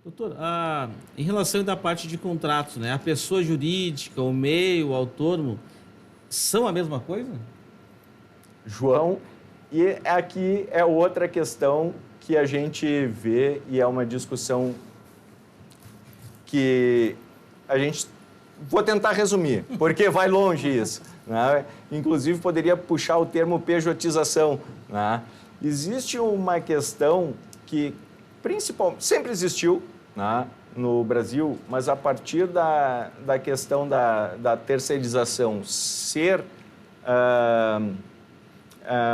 Doutor, em relação da parte de contratos, né? A pessoa jurídica, o MEI, o autônomo, são a mesma coisa? João, e aqui é outra questão que a gente vê e é uma discussão que a gente... Vou tentar resumir, porque vai longe isso, né? Inclusive, poderia puxar o termo pejotização, né? Existe uma questão que sempre existiu, né, no Brasil, mas a partir da questão da terceirização ser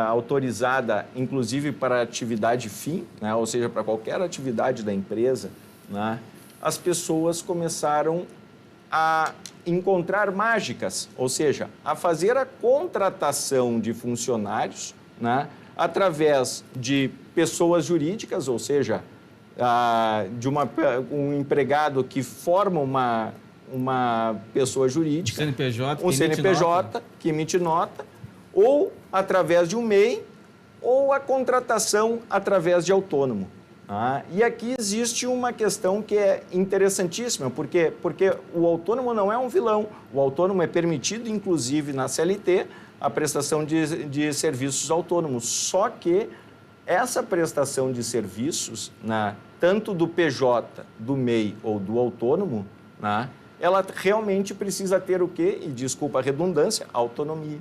autorizada, inclusive para atividade fim, né, ou seja, para qualquer atividade da empresa, né, as pessoas começaram a encontrar mágicas, ou seja, a fazer a contratação de funcionários, né, através de pessoas jurídicas, ou seja, de um empregado que forma uma pessoa jurídica, um CNPJ que emite nota, ou através de um MEI, ou a contratação através de autônomo. E aqui existe uma questão que é interessantíssima, porque o autônomo não é um vilão, o autônomo é permitido, inclusive, na CLT, a prestação de serviços autônomos, só que essa prestação de serviços, né, tanto do PJ, do MEI ou do autônomo, né, ela realmente precisa ter o quê? E desculpa a redundância, autonomia.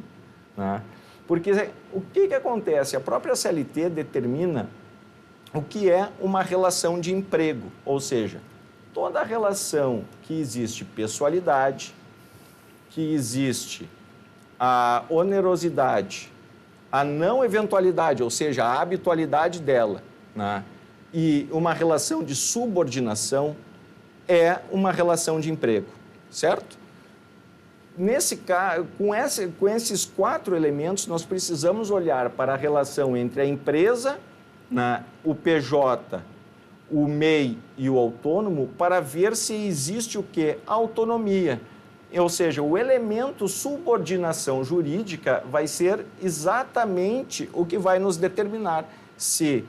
Né? Porque o que acontece? A própria CLT determina o que é uma relação de emprego, ou seja, toda relação que existe pessoalidade, que existe a onerosidade, a não eventualidade, ou seja, a habitualidade dela, né, e uma relação de subordinação é uma relação de emprego, certo? Nesse caso, com esses 4 elementos, nós precisamos olhar para a relação entre a empresa, né, o PJ, o MEI e o autônomo para ver se existe o quê? Autonomia. Ou seja, o elemento subordinação jurídica vai ser exatamente o que vai nos determinar se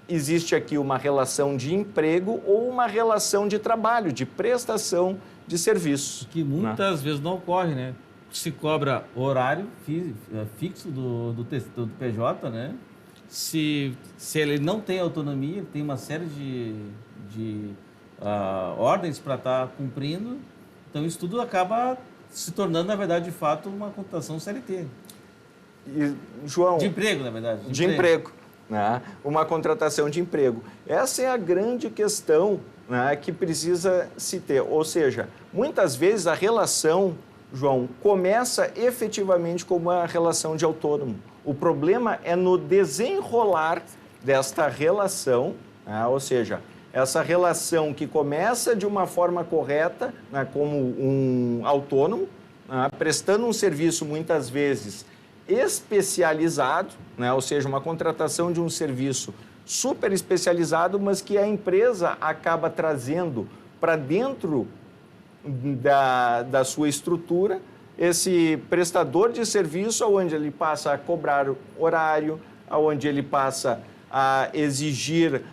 existe aqui uma relação de emprego ou uma relação de trabalho, de prestação de serviços. Que muitas vezes não ocorre, né? Se cobra horário fixo do PJ, né? Se ele não tem autonomia, tem uma série de ordens para estar cumprindo, então isso tudo acaba se tornando, na verdade, de fato, uma contratação CLT. E, João, de emprego, na verdade. De emprego. Né? Uma contratação de emprego. Essa é a grande questão, né, que precisa se ter. Ou seja, muitas vezes a relação, João, começa efetivamente como uma relação de autônomo. O problema é no desenrolar desta relação, né, ou seja, essa relação que começa de uma forma correta, né, como um autônomo, né, prestando um serviço muitas vezes especializado, né, ou seja, uma contratação de um serviço super especializado, mas que a empresa acaba trazendo para dentro da sua estrutura esse prestador de serviço, onde ele passa a cobrar horário, onde ele passa a exigir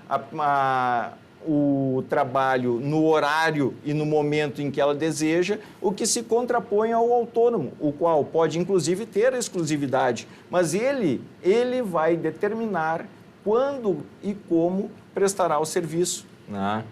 o trabalho no horário e no momento em que ela deseja, o que se contrapõe ao autônomo, o qual pode, inclusive, ter exclusividade, mas ele vai determinar quando e como prestará o serviço, né?